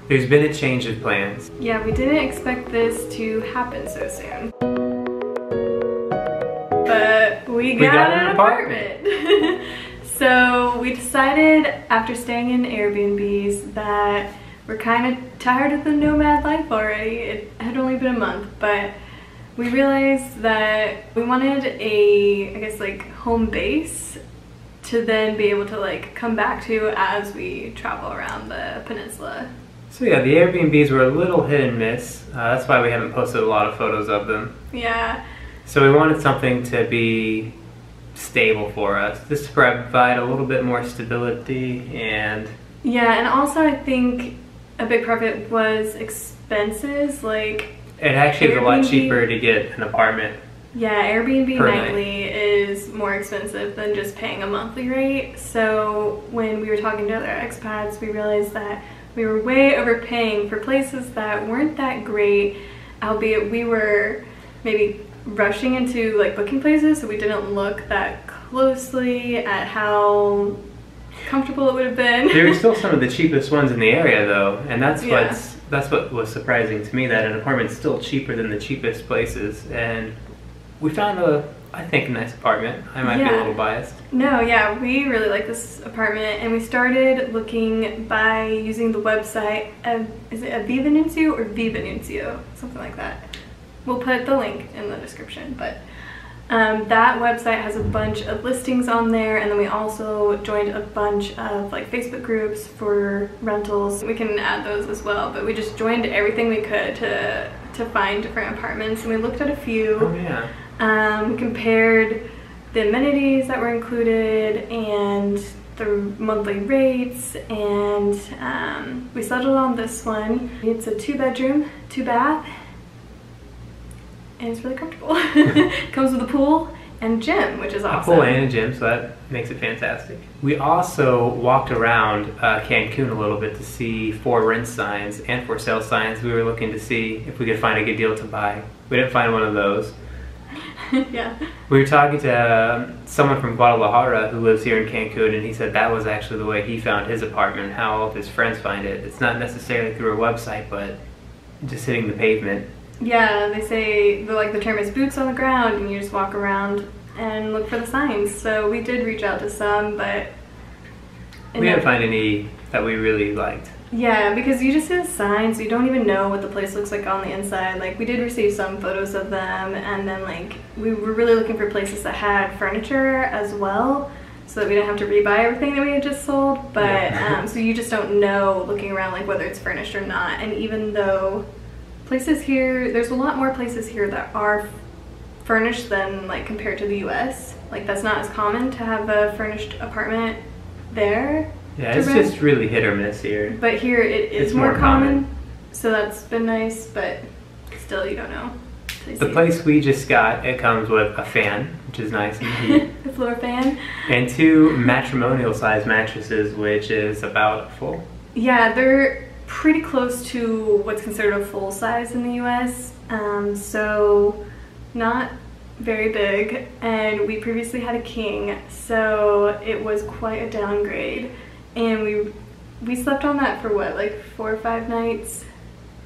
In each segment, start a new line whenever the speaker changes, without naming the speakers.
There's been a change of plans.
Yeah, we didn't expect this to happen so soon. But we got an apartment. So we decided after staying in Airbnbs that we're kind of tired of the nomad life already. It had only been a month, but we realized that we wanted a, I guess, like home base to then be able to like come back to as we travel around the peninsula.
So yeah, the Airbnbs were a little hit and miss. That's why we haven't posted a lot of photos of them.
Yeah.
So we wanted something to be stable for us, just to provide a little bit more stability. And
yeah, and also I think a big part of it was expenses. Like,
it actually is a lot cheaper to get an apartment.
Yeah, Airbnb
per
nightly is more expensive than just paying a monthly rate. So when we were talking to other expats, we realized that we were way overpaying for places that weren't that great, albeit we were maybe rushing into like booking places, so we didn't look that closely at how comfortable it would have been.
There were still some of the cheapest ones in the area though, and that's what was surprising to me, that an apartment's still cheaper than the cheapest places. And we found I think a nice apartment. I might be a little biased.
No, yeah, we really like this apartment, and we started looking by using the website, is it Aviva Nuncio or Viva Nuncio? Something like that. We'll put the link in the description, but that website has a bunch of listings on there, and then we also joined a bunch of like Facebook groups for rentals. We can add those as well, but we just joined everything we could to find different apartments, and we looked at a few.
Oh yeah.
We compared the amenities that were included and the monthly rates, and we settled on this one. It's a 2-bedroom, 2-bath, and it's really comfortable. Comes with a pool and gym, which is awesome.
A pool and a gym, so that makes it fantastic. We also walked around Cancun a little bit to see for rent signs and for sale signs. We were looking to see if we could find a good deal to buy. We didn't find one of those.
Yeah.
We were talking to someone from Guadalajara who lives here in Cancun, and he said that was actually the way he found his apartment, how all of his friends find it. It's not necessarily through a website, but just hitting the pavement.
Yeah, they say the term is boots on the ground, and you just walk around and look for the signs. So we did reach out to some, but
we didn't find any that we really liked.
Yeah, because you just see the signs, you don't even know what the place looks like on the inside. Like, we did receive some photos of them, and then like we were really looking for places that had furniture as well, so that we didn't have to rebuy everything that we had just sold. But yeah. So you just don't know looking around like whether it's furnished or not. And even though places here, there's a lot more places here that are furnished than like compared to the US. Like, that's not as common to have a furnished apartment there.
Yeah, it's just really hit or miss here.
But here it is more common, so that's been nice, but still you don't know.
The place we just got, it comes with a fan, which is nice and heat.
The floor fan. And 2 matrimonial size mattresses, which is about full. Yeah, they're pretty close to what's considered a full size in the US, so not very big, and we previously had a king, so it was quite a downgrade. And we slept on that for what, like 4 or 5 nights?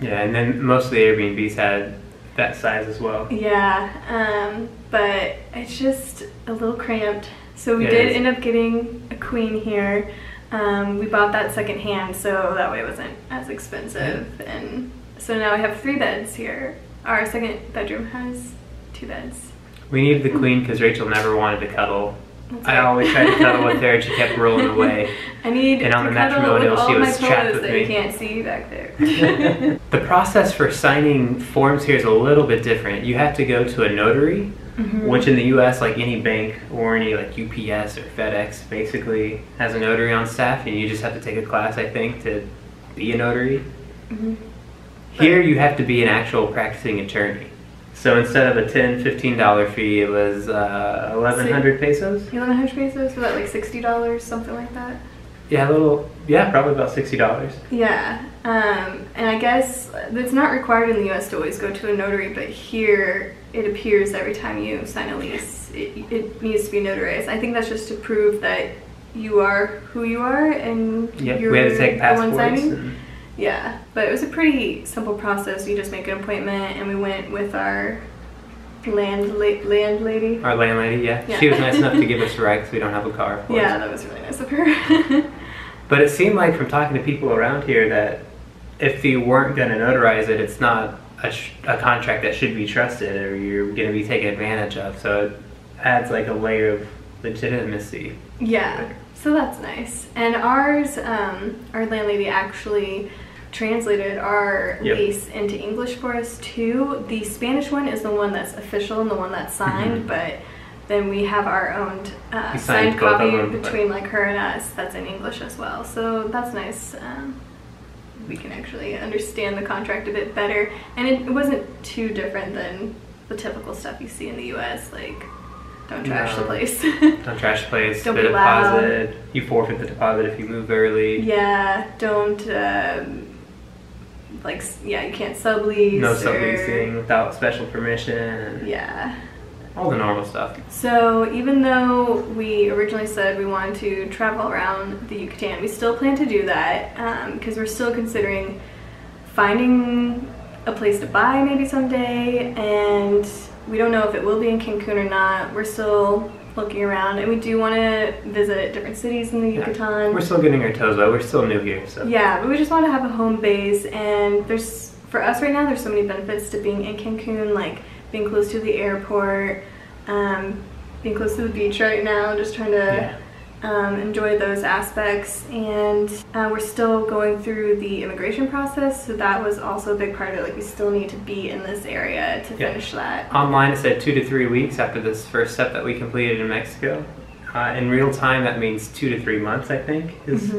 Yeah, and then most of the Airbnbs had that size as well. Yeah, but it's just a little cramped. So we did end up getting a queen here. We bought that secondhand, so that way it wasn't as expensive. And so now we have 3 beds here. Our second bedroom has 2 beds. We needed the queen because Rachel never wanted to cuddle. I always tried to cuddle with her, and she kept rolling away. And on the matrimonial, she was trapped with me. You can't see back there. The process for signing forms here is a little bit different. You have to go to a notary, which in the US, like any bank or any like UPS or FedEx, basically has a notary on staff, and you just have to take a class, I think, to be a notary. Here, you have to be an actual practicing attorney. So instead of a $10, $15 fee, it was 1,100 pesos? 1,100 pesos? Was that like $60, something like that? Yeah, probably about $60. Yeah, and I guess it's not required in the US to always go to a notary, but here it appears every time you sign a lease, it needs to be notarized. I think that's just to prove that you are who you are, and you're
we had to take
the one
passports.
signing. Yeah, but it was a pretty simple process. You just make an appointment, and we went with our landlady.
Our landlady, yeah. She was nice enough to give us a ride because we don't have a car, of course.
Yeah, that was really nice of her.
But it seemed like from talking to people around here that if you weren't going to notarize it, it's not a contract that should be trusted or you're going to be taken advantage of. So it adds like a layer of legitimacy.
Yeah, so that's nice. And ours, our landlady actually translated our lease into English for us too. The Spanish one is the one that's official and the one that's signed, but then we have our own signed copy between like her and us that's in English as well. So that's nice. We can actually understand the contract a bit better, and it wasn't too different than the typical stuff you see in the US, like don't trash the place.
Don't trash the place.
Don't be loud.
Deposit. You forfeit the deposit if you move early.
Yeah, don't like, yeah, you can't sublease.
No subleasing without special permission.
Yeah.
All the normal stuff.
So even though we originally said we wanted to travel around the Yucatan, we still plan to do that because we're still considering finding a place to buy maybe someday, and we don't know if it will be in Cancun or not. We're still looking around, and we do want to visit different cities in the Yucatan.
We're still getting our toes wet. We're still new here, so.
Yeah, but we just want to have a home base, and for us right now, there's so many benefits to being in Cancun, like being close to the airport, being close to the beach right now, just trying to enjoy those aspects. And we're still going through the immigration process, so that was also a big part of it. Like, we still need to be in this area to finish that.
Online it said 2 to 3 weeks after this first step that we completed in Mexico. In real time that means 2 to 3 months, I think, is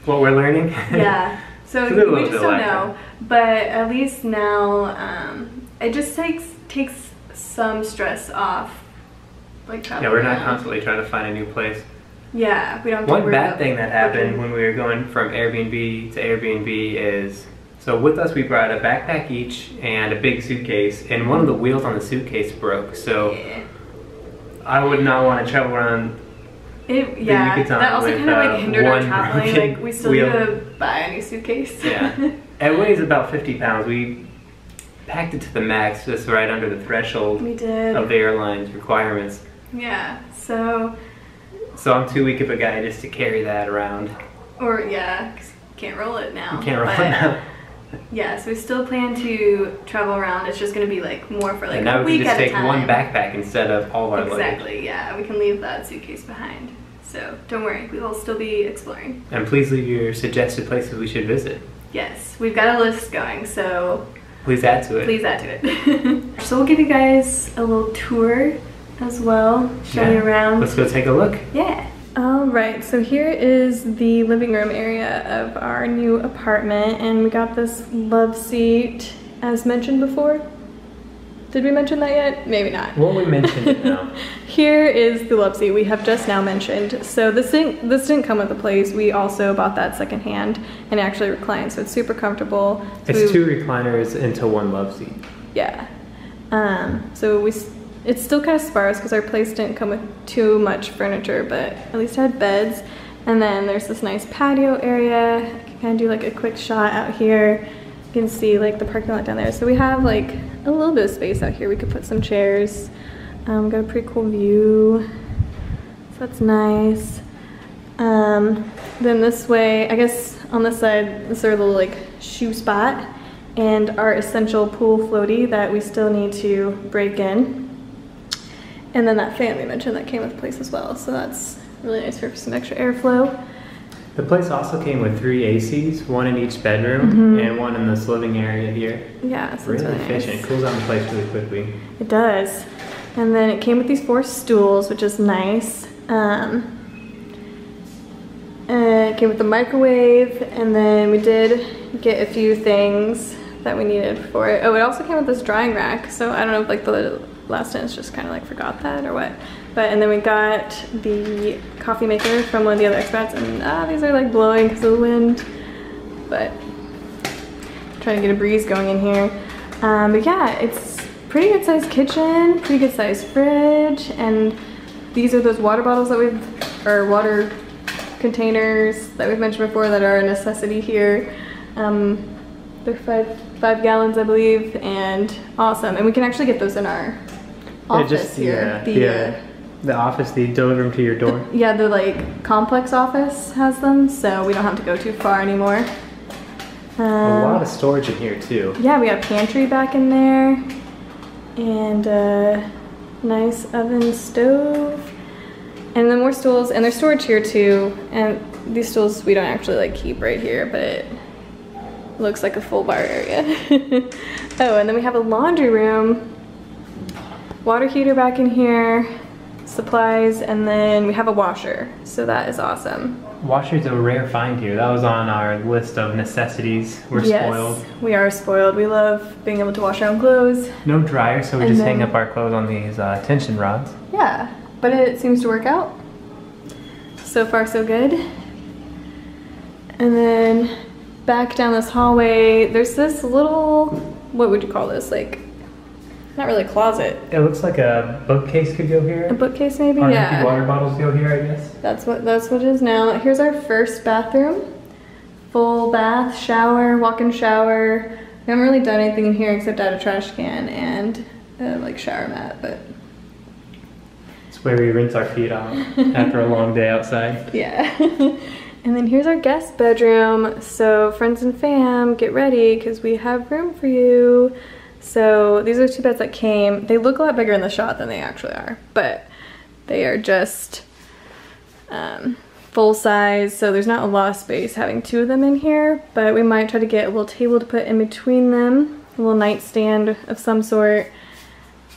what we're learning.
Yeah, so we just don't know, but at least now it just takes some stress off, like traveling.
Yeah, we're not
around.
constantly trying to find a new place.
Yeah, we don't have to
One
worry
bad
about
thing that happened
booking.
when we were going from Airbnb to Airbnb is, so with us we brought a backpack each and a big suitcase, and one of the wheels on the suitcase broke, so I would not want to travel around the Yucatan
that also kind of like hindered our traveling. Like, we still need to buy a new suitcase.
Yeah, it weighs about 50 pounds. We packed it to the max, just right under the threshold
We did.
of the airline's requirements.
Yeah, so
I'm too weak of a guy just to carry that around.
Or, yeah, 'cause you can't roll it now.
You can't roll it now.
Yeah, so we still plan to travel around. It's just going to be like more for like
and now
a
we
week
can just
at a
take
time.
one backpack instead of all our luggage.
Exactly, yeah. We can leave that suitcase behind. So don't worry, we will still be exploring.
And please leave your suggested places we should visit.
Yes, we've got a list going, so
Please add to it.
please add to it. So we'll give you guys a little tour as well, show you around.
Let's go take a look.
Yeah. Alright, so here is the living room area of our new apartment, and we got this love seat as mentioned before. Did we mention that yet? Maybe not.
Well, we mentioned it now.
Here is the love seat we have just now mentioned. So this didn't come with the place. We also bought that secondhand and actually reclined, so it's super comfortable. So
It's 2 recliners into 1 love seat.
Yeah. So it's still kind of sparse because our place didn't come with too much furniture, but at least it had beds. And then there's this nice patio area. I can kind of do like a quick shot out here. You can see like the parking lot down there. So we have like a little bit of space out here. We could put some chairs. Got a pretty cool view. So that's nice. Then this way, I guess on this side, this is our little like shoe spot and our essential pool floaty that we still need to break in. And then that fan we mentioned that came with the place as well. So that's really nice for some extra airflow.
The place also came with 3 ACs, 1 in each bedroom and 1 in this living area here.
Yeah, so
Really
it's really
efficient.
nice.
Cools down the place really quickly.
It does. And then it came with these 4 stools, which is nice. It came with the microwave, and then we did get a few things that we needed for it. Oh, it also came with this drying rack, so I don't know if like the last tenants just kind of like forgot that or what. And then we got the coffee maker from one of the other expats, and these are like blowing because of the wind, but trying to get a breeze going in here. But yeah, it's pretty good sized kitchen, pretty good sized fridge, and these are those water bottles that or water containers that we've mentioned before that are a necessity here. They're five gallons, I believe, and awesome. And we can actually get those in our office here.
The office, the deliver them to your door.
The like complex office has them, so we don't have to go too far anymore.
A lot of storage in here too.
Yeah, we got a pantry back in there, and a nice oven stove, and then more stools, and there's storage here too. And these stools we don't actually like keep right here, but it looks like a full bar area. Oh, and then we have a laundry room, water heater back in here, supplies, and then we have a washer, so that is awesome.
Washer's a rare find here. That was on our list of necessities. We're spoiled.
Yes, we are spoiled. We love being able to wash our own clothes.
No dryer, so we just hang up our clothes on these tension rods.
Yeah, but it seems to work out. So far, so good. And then back down this hallway, there's this little, what would you call this? Like, not really a closet.
It looks like a bookcase could go here.
A bookcase maybe,
or
yeah.
empty water bottles go here, I guess.
That's what it is now. Here's our first bathroom. Full bath, shower, walk-in shower. We haven't really done anything in here except add a trash can and like shower mat, but.
It's where we rinse our feet off after a long day outside.
Yeah. And then here's our guest bedroom. So friends and fam, get ready because we have room for you. So these are 2 beds that came. They look a lot bigger in the shot than they actually are, but they are just full size. So there's not a lot of space having 2 of them in here, but we might try to get a little table to put in between them, a little nightstand of some sort.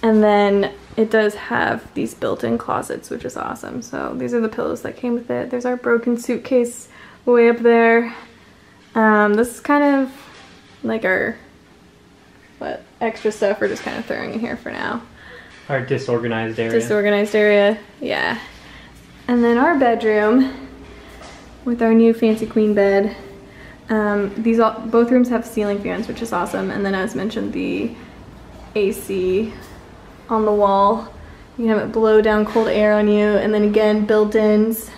And then it does have these built-in closets, which is awesome. So these are the pillows that came with it. There's our broken suitcase way up there. This is kind of like our extra stuff we're just kind of throwing in here for now.
Our disorganized area.
Disorganized area, yeah. And then our bedroom with our new fancy queen bed. Both rooms have ceiling fans, which is awesome. And then as mentioned, the AC on the wall. You can have it blow down cold air on you, and then again, built-ins.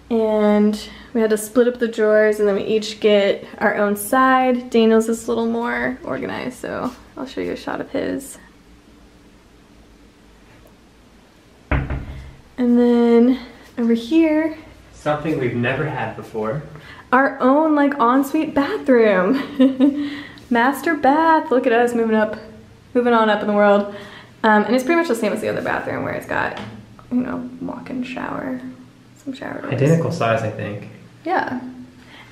And we had to split up the drawers, and then we each get our own side. Daniel's is a little more organized, so I'll show you a shot of his. And then over here,
something we've never had before.
Our own like ensuite bathroom. Master bath. Look at us moving on up in the world. And it's pretty much the same as the other bathroom, where it's got, you know, walk-in shower, some shower doors.
Identical size, I think.
Yeah.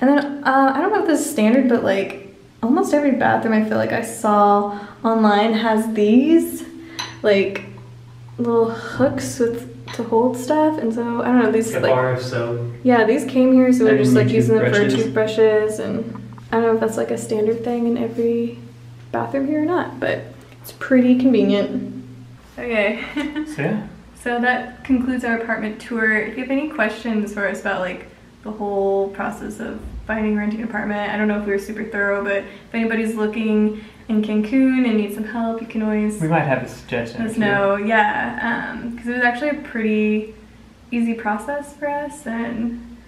And then, I don't know if this is standard, but like almost every bathroom I feel like I saw online has these like little hooks to hold stuff. And so, I don't know, these
a
like,
bar of soap.
Yeah, these came here, so we're just like using them for
toothbrushes.
toothbrushes. And I don't know if that's like a standard thing in every bathroom here or not, but it's pretty convenient. Okay.
So yeah.
So that concludes our apartment tour. If you have any questions for us about like the whole process of finding or renting an apartment, I don't know if we were super thorough, but if anybody's looking in Cancun and needs some help, you can always
we might have a suggestion.
let us know. Yeah, because it was actually a pretty easy process for us, and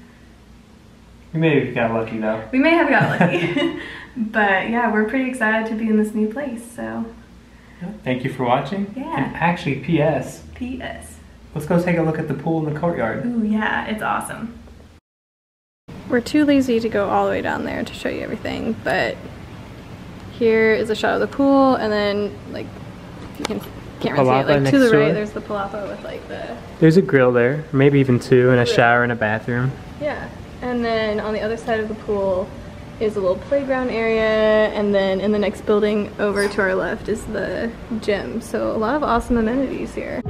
we may have got lucky though.
We may have got lucky. But yeah, we're pretty excited to be in this new place, so.
Thank you for watching.
Yeah.
And actually, P.S.
P.S.
Let's go take a look at the pool in the courtyard.
Ooh, yeah, it's awesome. We're too lazy to go all the way down there to show you everything, but here is a shot of the pool, and then, like, if you can't really see it, like, to the right, there's the palapa with, like, the...
There's a grill there, maybe even 2, and a shower and a bathroom.
Yeah, and then on the other side of the pool is a little playground area, and then in the next building over to our left is the gym. So a lot of awesome amenities here.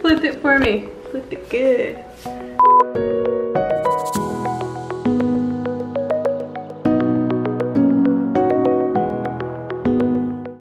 Flip it for me. Flip it good.